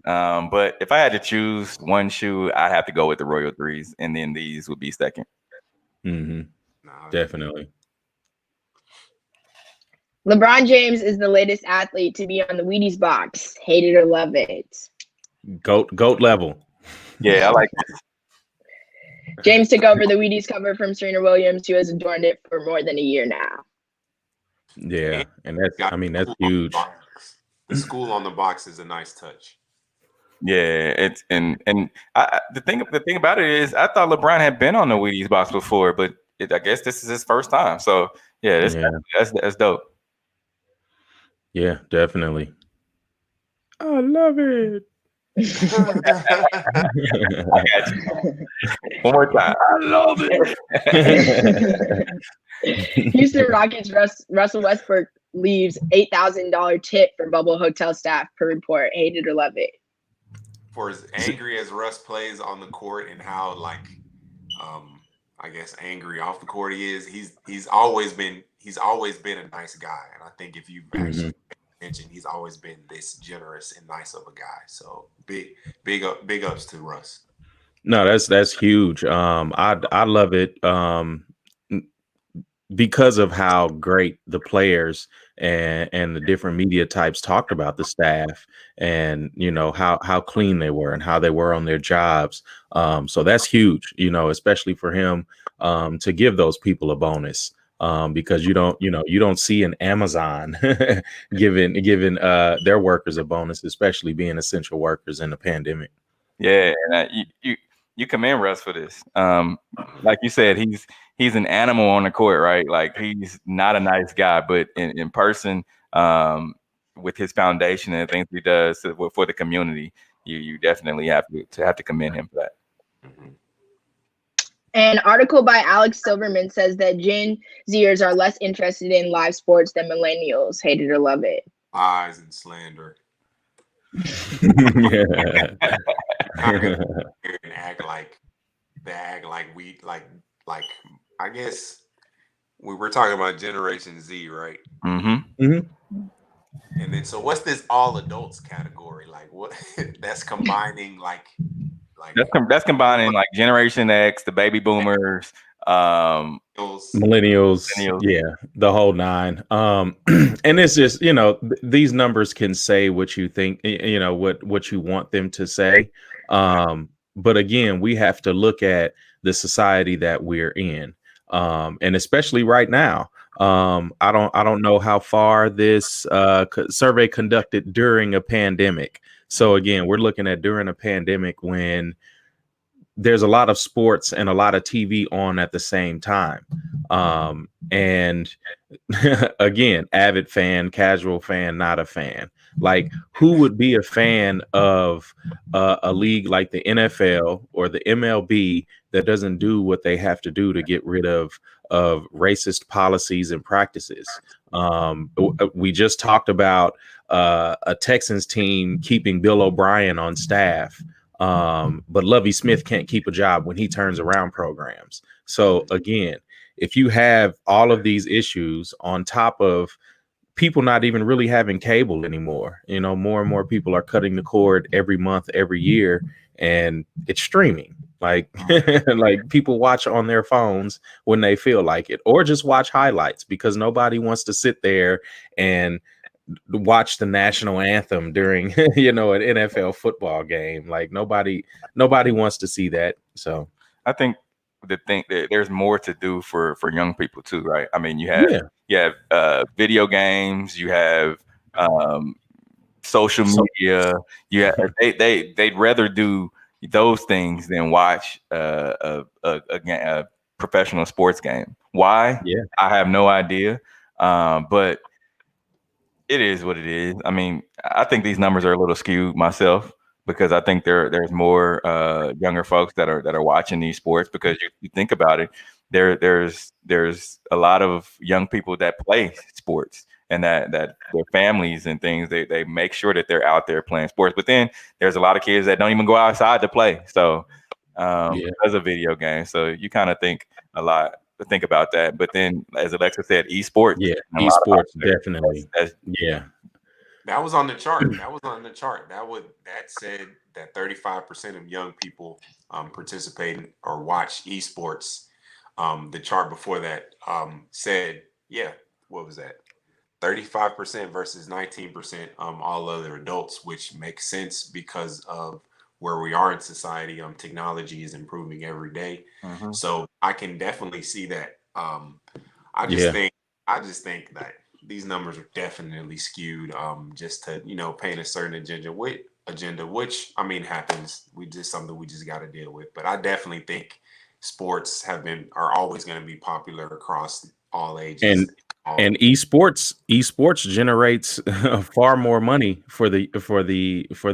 But if I had to choose one shoe, I'd have to go with the Royal 3s, and then these would be second. Definitely. LeBron James is the latest athlete to be on the Wheaties box. Hate it or love it. Goat level. Yeah, I like this. James took over the Wheaties cover from Serena Williams, who has adorned it for more than a year now. Yeah, and that's huge. The school on the box is a nice touch. Yeah, it's the thing about it is I thought LeBron had been on the Wheaties box before, but I guess this is his first time. So yeah, that's dope. Yeah, definitely. I love it. I got you. One more time. I love it. Houston Rockets Russell Westbrook leaves $8,000 tip for bubble hotel staff per report. Hate it or love it. For as angry as Russ plays on the court and how I guess angry off the court he is, he's always been a nice guy. And I think if you've actually mentioned, he's always been this generous and nice of a guy. So big ups to Russ. No, that's huge. I love it. Because of how great the players and the different media types talked about the staff, and how clean they were and how they were on their jobs. So that's huge, especially for him to give those people a bonus, because you don't see an Amazon giving their workers a bonus, especially being essential workers in the pandemic. Yeah, and you commend Russ for this. Like you said, he's an animal on the court, right? Like he's not a nice guy, but in person, with his foundation and the things he does for the community, you definitely have to commend him for that. An article by Alex Silverman says that Gen Zers are less interested in live sports than millennials. Hate it or love it. Lies and slander. And act like we like I guess we were talking about Generation Z, right? Mm-hmm. And then so what's this all adults category? Like what that's combining that's combining like Generation X, the baby boomers, millennials, yeah, the whole nine. And it's just, these numbers can say what you think, what you want them to say. But again, we have to look at the society that we're in. And especially right now, I don't know how far this survey conducted during a pandemic. So again, we're looking at during a pandemic when there's a lot of sports and a lot of TV on at the same time. And again, avid fan, casual fan, not a fan. Like, who would be a fan of a league like the NFL or the MLB that doesn't do what they have to do to get rid of racist policies and practices? We just talked about a Texans team keeping Bill O'Brien on staff, but Lovie Smith can't keep a job when he turns around programs. So again, if you have all of these issues on top of people not even really having cable anymore, more and more people are cutting the cord every month, every year, and it's streaming. Like, like people watch on their phones when they feel like it, or just watch highlights because nobody wants to sit there and watch the national anthem during, an NFL football game. Like nobody wants to see that. So I think that there's more to do for young people too, right? I mean, you have video games, you have social media. They'd rather do those things than watch a professional sports game. Why? Yeah, I have no idea. But it is what it is. I mean, I think these numbers are a little skewed myself, because I think there's more younger folks that are watching these sports, because you think about it, there's a lot of young people that play sports, and that their families and things, they make sure that they're out there playing sports. But then there's a lot of kids that don't even go outside to play, so because of video games. So you kind of think a lot to think about that. But then, as Alexa said, esports. Yeah, esports definitely. That was on the chart. That said that 35% of young people participate or watch esports. The chart before that said, what was that? 35% versus 19% all other adults, which makes sense because of where we are in society. Technology is improving every day, so I can definitely see that. I just think that these numbers are definitely skewed, just to paint a certain agenda, which I mean happens. Something we just got to deal with. But I definitely think sports are always going to be popular across all ages. And esports generates far more money for the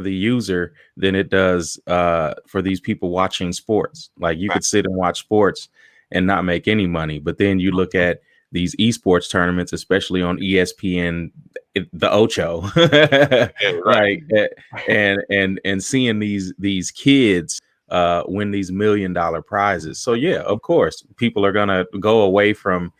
user than it does for these people watching sports. Like you could sit and watch sports and not make any money, but then you look at these esports tournaments, especially on ESPN, the Ocho, like and seeing these kids win these $1 million prizes. So yeah, of course, people are gonna go away from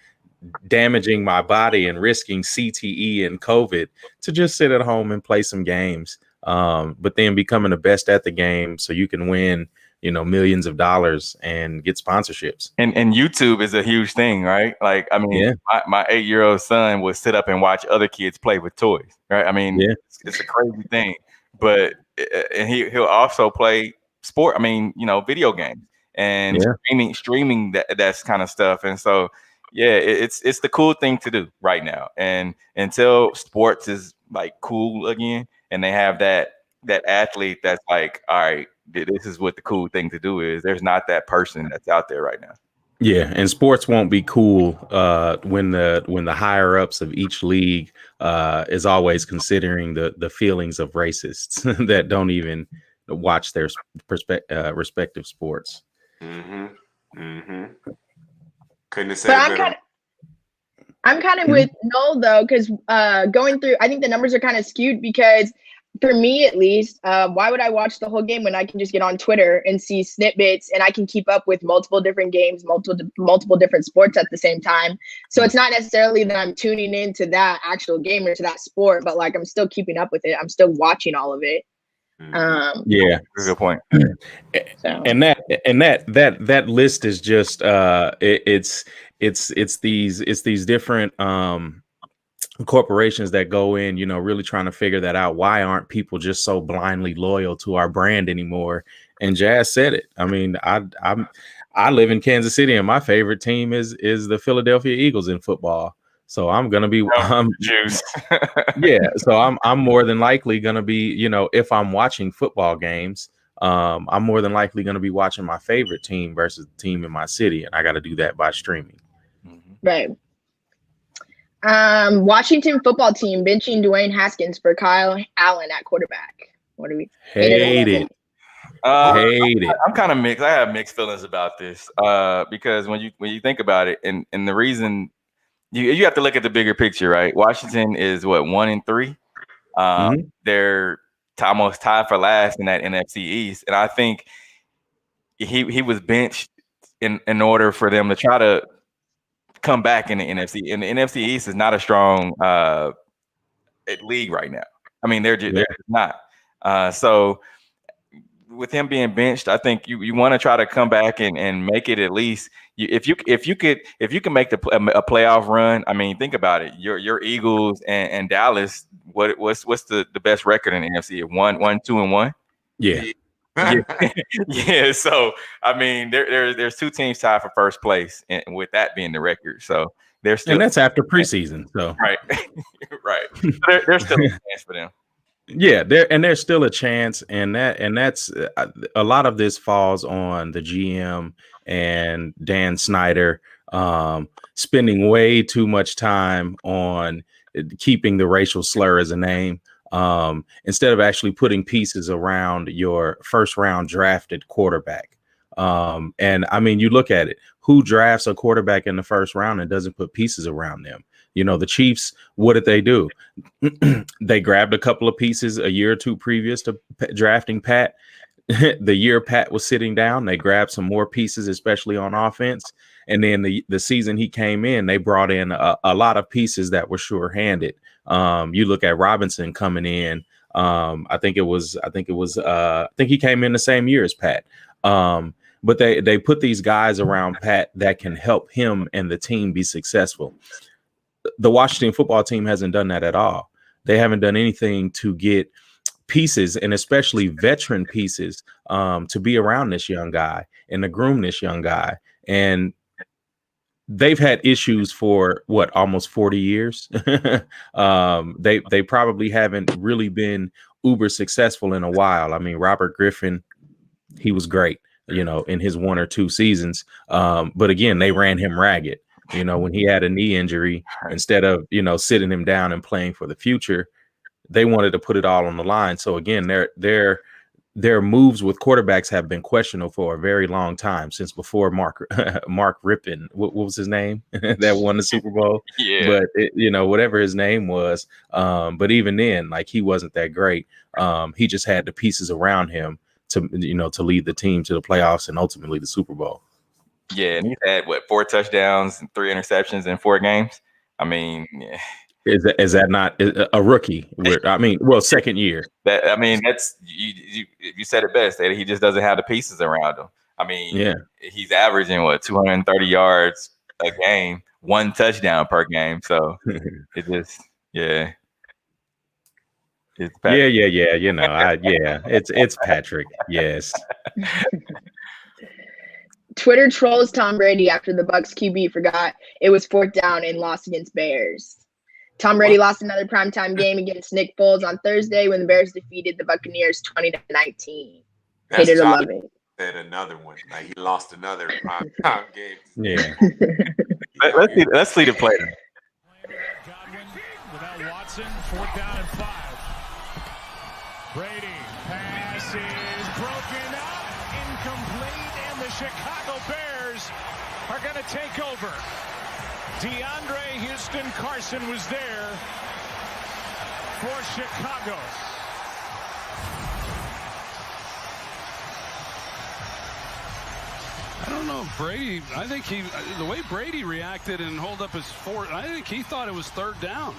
damaging my body and risking CTE and COVID to just sit at home and play some games, but then becoming the best at the game so you can win millions of dollars and get sponsorships. And YouTube is a huge thing, right? Like, I mean, my 8-year-old son would sit up and watch other kids play with toys, right? I mean, it's a crazy thing, but and he'll also play sport. I mean, video games and streaming that's kind of stuff. And so, it's the cool thing to do right now. And until sports is like cool again, and they have that athlete that's like, all right, this is what the cool thing to do is. There's not that person that's out there right now. Yeah, and sports won't be cool when the higher ups of each league is always considering the feelings of racists that don't even watch their respective sports. Couldn't have said it better. I'm kind of with Noel though, because going through, I think the numbers are kind of skewed because for me at least, why would I watch the whole game when I can just get on Twitter and see snippets and I can keep up with multiple different games, multiple different sports at the same time. So it's not necessarily that I'm tuning into that actual game or to that sport, but like I'm still keeping up with it. I'm still watching all of it. Yeah, good point. And that list is just it's these different corporations that go in, really trying to figure that out. Why aren't people just so blindly loyal to our brand anymore? And Jazz said it. I mean, I live in Kansas City, and my favorite team is the Philadelphia Eagles in football. So I'm gonna be juice. So I'm more than likely gonna be, if I'm watching football games, I'm more than likely gonna be watching my favorite team versus the team in my city, and I got to do that by streaming. Right. Washington football team benching Dwayne Haskins for Kyle Allen at quarterback. What do we hate it? Hate it. I'm kind of mixed. I have mixed feelings about this because when you think about it, and the reason you have to look at the bigger picture, right? Washington is 1-3. They're almost tied for last in that NFC East, and I think he was benched in order for them to try to come back in the NFC. And the NFC East is not a strong league right now. I mean, they're just not. So with him being benched, I think you want to try to come back and make it at least. If you can make a playoff run, I mean, think about it. Your Eagles and Dallas. What's the best record in the NFC? 1-2-1. Yeah. Yeah. So I mean, there's two teams tied for first place, and with that being the record, so there's still, and that's after preseason. So right, right. There's still a chance for them. Yeah, there's still a chance, and that's a lot of this falls on the GM and Dan Snyder spending way too much time on keeping the racial slur as a name. Instead of actually putting pieces around your first round drafted quarterback. And I mean, you look at it, who drafts a quarterback in the first round and doesn't put pieces around them? The Chiefs, what did they do? They grabbed a couple of pieces a year or two previous to drafting Pat. The year Pat was sitting down, they grabbed some more pieces, especially on offense. And then the season he came in, they brought in a lot of pieces that were sure-handed. You look at Robinson coming in. I think he came in the same year as Pat. But they put these guys around Pat that can help him and the team be successful. The Washington football team hasn't done that at all. They haven't done anything to get pieces, and especially veteran pieces, to be around this young guy and to groom this young guy. And they've had issues for almost 40 years. They probably haven't really been uber successful in a while. I mean, Robert Griffin, he was great, in his 1 or 2 seasons. But again, they ran him ragged. When he had a knee injury, instead of, sitting him down and playing for the future, they wanted to put it all on the line. So again, their moves with quarterbacks have been questionable for a very long time, since before Mark Rippon, what was his name, that won the Super Bowl? Yeah. But whatever his name was, but even then, like, he wasn't that great. He just had the pieces around him to lead the team to the playoffs and ultimately the Super Bowl. Yeah, and he's had 4 touchdowns and 3 interceptions in 4 games. I mean, is that not a rookie? Second year. That's you said it best. That he just doesn't have the pieces around him. I mean, he's averaging 230 yards a game, 1 touchdown per game. So it just It's Patrick. It's Patrick. Yes. Twitter trolls Tom Brady after the Bucs QB forgot it was 4th down and lost against Bears. Tom Brady lost another primetime game against Nick Foles on Thursday when the Bears defeated the Buccaneers 20-19. Hate it or love it. Said another one. Like, he lost another primetime game. Yeah. Let's see the play. Godwin without Watson, 4th down and 5. Brady pass is broken up, incomplete, and the Chicago Bears are going to take over. DeAndre Houston Carson was there for Chicago. I don't know if Brady, I think the way Brady reacted and hold up his I think he thought it was 3rd down.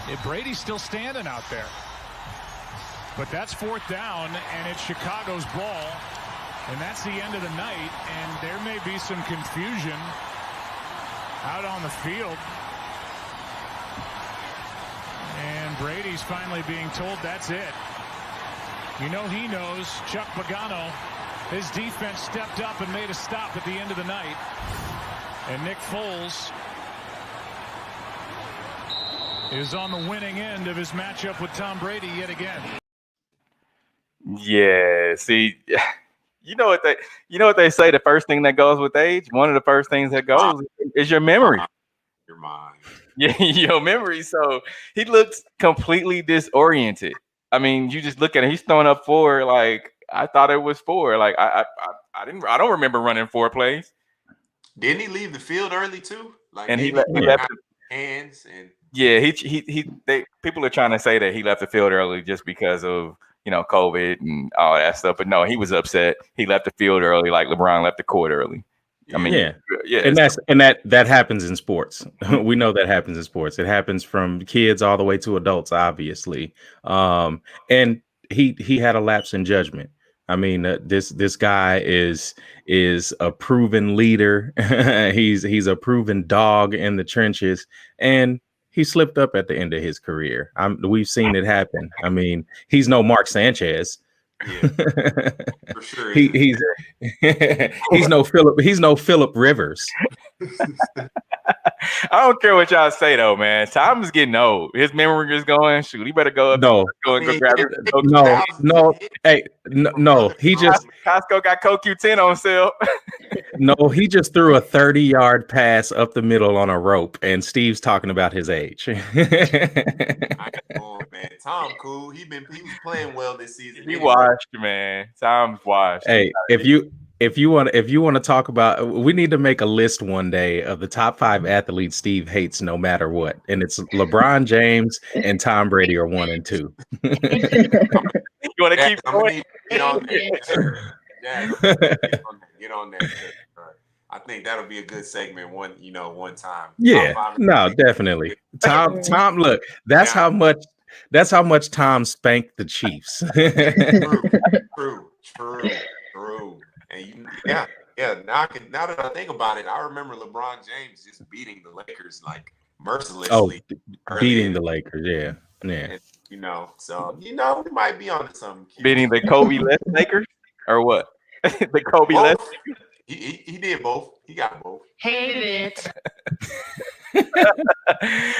Yeah, Brady's still standing out there. But that's 4th down, and it's Chicago's ball. And that's the end of the night, and there may be some confusion out on the field. And Brady's finally being told that's it. He knows Chuck Pagano, his defense stepped up and made a stop at the end of the night. And Nick Foles is on the winning end of his matchup with Tom Brady yet again. Yeah, see, you know what they say, the first thing that goes with age, one of the first things that goes is your memory. Your mind. Yeah, your memory. So he looks completely disoriented. I mean, you just look at him, he's throwing up 4, like, I thought it was 4. Like, I don't remember running 4 plays. Didn't he leave the field early too? Like, and he left hands and people are trying to say that he left the field early just because of COVID and all that stuff. But no, he was upset. He left the field early, like LeBron left the court early. I mean, yeah, and that happens in sports. We know that happens in sports. It happens from kids all the way to adults, obviously. And he had a lapse in judgment. I mean, this guy is a proven leader. he's a proven dog in the trenches, and he slipped up at the end of his career. We've seen it happen. I mean, he's no Mark Sanchez. Yeah, for sure. He's no Phillip Rivers. I don't care what y'all say though, man. Tom is getting old. His memory is going. Shoot, he better go up. No, go and go grab it. No. Hey, no. He just Costco got CoQ10 on sale. No, he just threw a 30-yard pass up the middle on a rope, and Steve's talking about his age. Man, Tom cool. He was playing well this season. He washed, man. Tom's washed. Hey, if you want to talk about, we need to make a list one day of the top 5 athletes Steve hates no matter what, and it's LeBron James and Tom Brady are 1 and 2. You want to keep going? Get on there. Yeah, get on there. I think that'll be a good segment one time. Yeah, no, definitely. Tom, look, that's how much Tom spanked the Chiefs. True. And now that I think about it, I remember LeBron James just beating the Lakers like mercilessly. Beating the Lakers, yeah. And, You know, so we might be on something. Beating the Kobe less Lakers or what? The Kobe less. He did both. He got both. Hated it.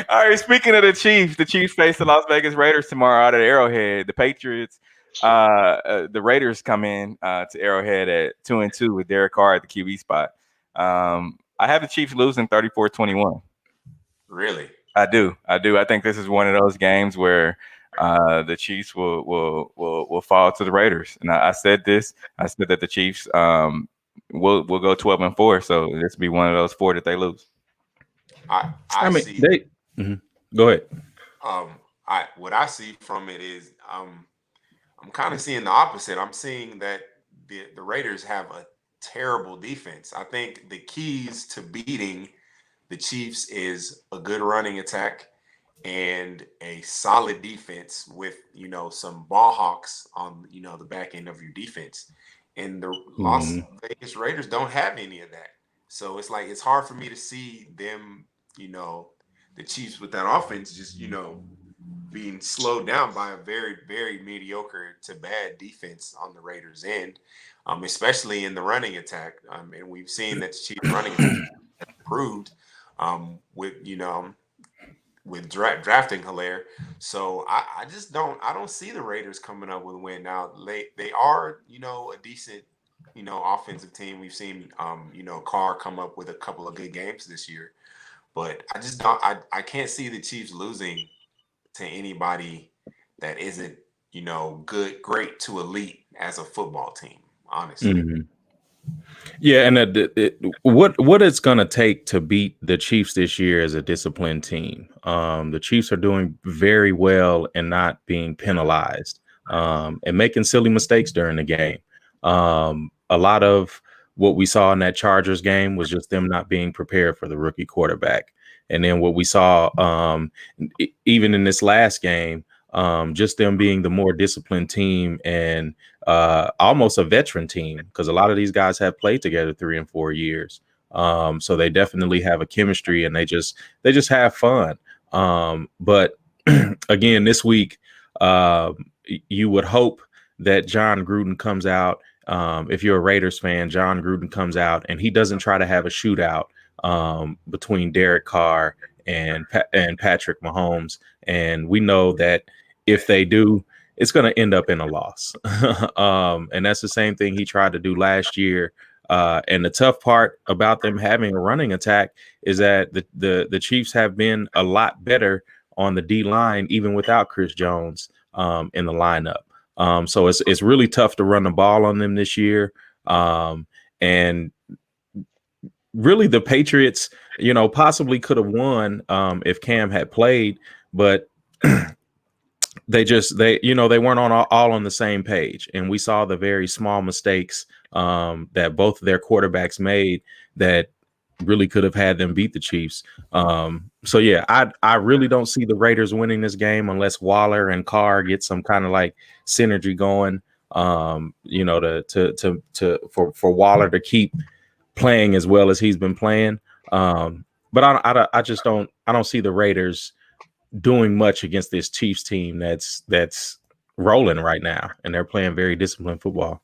All right. Speaking of the Chiefs face the Las Vegas Raiders tomorrow out at Arrowhead. The Patriots, the Raiders come in to Arrowhead at 2-2 with Derek Carr at the QB spot. I have the Chiefs losing 34-21. Really? I do. I think this is one of those games where the Chiefs will fall to the Raiders. And I said this. I said that the Chiefs will go 12-4. So this will be one of those 4 that they lose. I mean, see, Go ahead. What I see from it is I'm kind of seeing the opposite. I'm seeing that the Raiders have a terrible defense. I think the keys to beating the Chiefs is a good running attack and a solid defense with, some ball hawks on, the back end of your defense. And the Las Vegas Raiders don't have any of that. So it's hard for me to see them, the Chiefs with that offense just, being slowed down by a very, very mediocre to bad defense on the Raiders' end, especially in the running attack. And we've seen that the Chiefs running attack improved with drafting Hilaire. So I don't see the Raiders coming up with a win. Now they are, a decent, offensive team. We've seen, Carr come up with a couple of good games this year, but I just don't, I can't see the Chiefs losing to anybody that isn't, great to elite as a football team, honestly. Yeah, and what it's going to take to beat the Chiefs this year as a disciplined team. The Chiefs are doing very well and not being penalized and making silly mistakes during the game. A lot of what we saw in that Chargers game was just them not being prepared for the rookie quarterback. And then what we saw even in this last game, just them being the more disciplined team and almost a veteran team, because a lot of these guys have played together 3 and 4 years. So they definitely have a chemistry and they just have fun. But again, this week, you would hope that John Gruden comes out. If you're a Raiders fan, John Gruden comes out and he doesn't try to have a shootout between Derek Carr and Patrick Mahomes. And we know that if they do, it's going to end up in a loss. And that's the same thing he tried to do last year. And the tough part about them having a running attack is that the Chiefs have been a lot better on the D line, even without Chris Jones in the lineup. So it's really tough to run the ball on them this year. And really the Patriots, possibly could have won if Cam had played, but they weren't all on the same page. And we saw the very small mistakes that both of their quarterbacks made that really could have had them beat the Chiefs. So yeah, I really don't see the Raiders winning this game unless Waller and Carr get some kind of like synergy going, for Waller to keep playing as well as he's been playing. But I don't see the Raiders doing much against this Chiefs team that's rolling right now, and they're playing very disciplined football.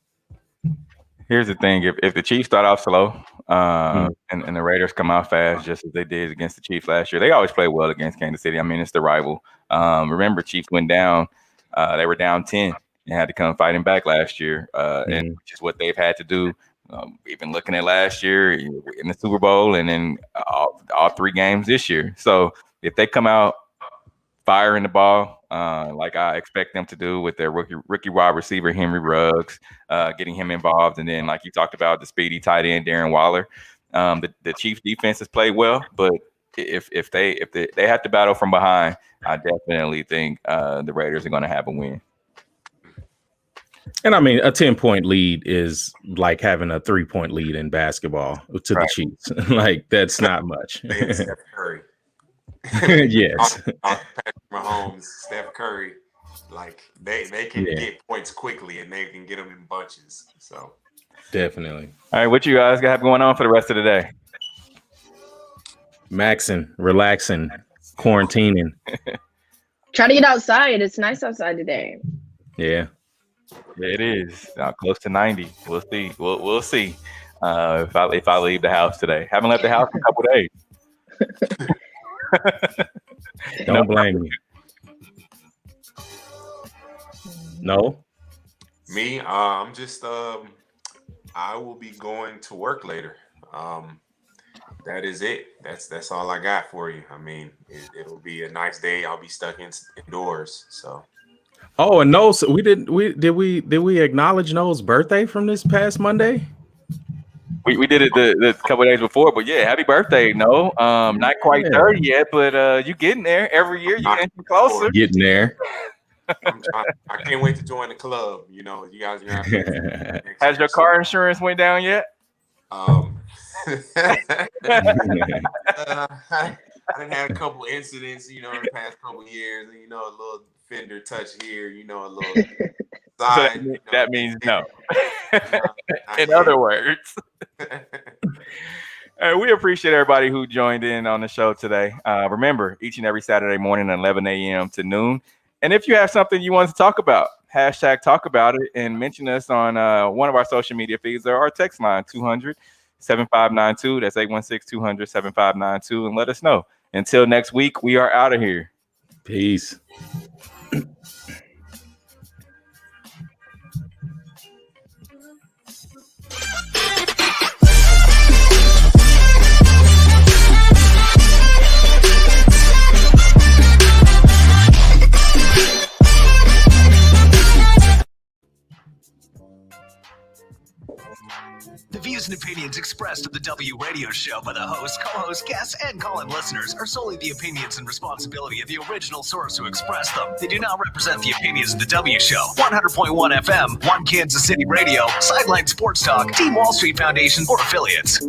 Here's the thing: if the Chiefs start off slow, and the Raiders come out fast, just as they did against the Chiefs last year, they always play well against Kansas City. I mean, it's the rival. Remember, Chiefs went down; they were down 10 and had to come fighting back last year, and which is what they've had to do. Even looking at last year in the Super Bowl, and then all 3 games this year. So if they come out firing the ball like I expect them to do with their rookie wide receiver Henry Ruggs, getting him involved, and then like you talked about the speedy tight end Darren Waller, the Chiefs defense has played well, but if they have to battle from behind, I definitely think the Raiders are going to have a win. And I mean, a 10-point lead is like having a 3-point lead in basketball to the Chiefs. Like, that's not much. Steph Curry. Yes. Patrick Mahomes, Steph Curry, like they can get points quickly and they can get them in bunches. So definitely. All right, what you guys got going on for the rest of the day? Maxing, relaxing, quarantining. Try to get outside. It's nice outside today. Yeah. It is close to 90. We'll see. We'll see if I leave the house today. Haven't left the house in a couple days. Don't blame me. No. Me, I'm just I will be going to work later. That is it. That's all I got for you. I mean, it'll be a nice day. I'll be stuck indoors. So. Oh, and no, so did we acknowledge Noah's birthday from this past Monday? We did it the couple of days before, but yeah, happy birthday, No. Not quite 30 yet, but you getting there. Every year you're getting closer. Getting there. I can't wait to join the club. You know, you guys are gonna have to Has your car insurance went down yet? I done had a couple incidents, you know, in the past couple of years, and you know, a little fender touch here, you know, a little side. So that means no. In other words. We appreciate everybody who joined in on the show today. Remember, each and every Saturday morning at 11 a.m. to noon. And if you have something you want to talk about, hashtag talk about it and mention us on one of our social media feeds or our text line 200-7592. That's 816-200-7592, and let us know. Until next week, we are out of here. Peace. The views and opinions expressed of the W Radio Show by the host, co-host, guests, and call-in listeners are solely the opinions and responsibility of the original source who expressed them. They do not represent the opinions of the W Show, 100.1 FM, One Kansas City Radio, Sideline Sports Talk, Team Wall Street Foundation, or affiliates.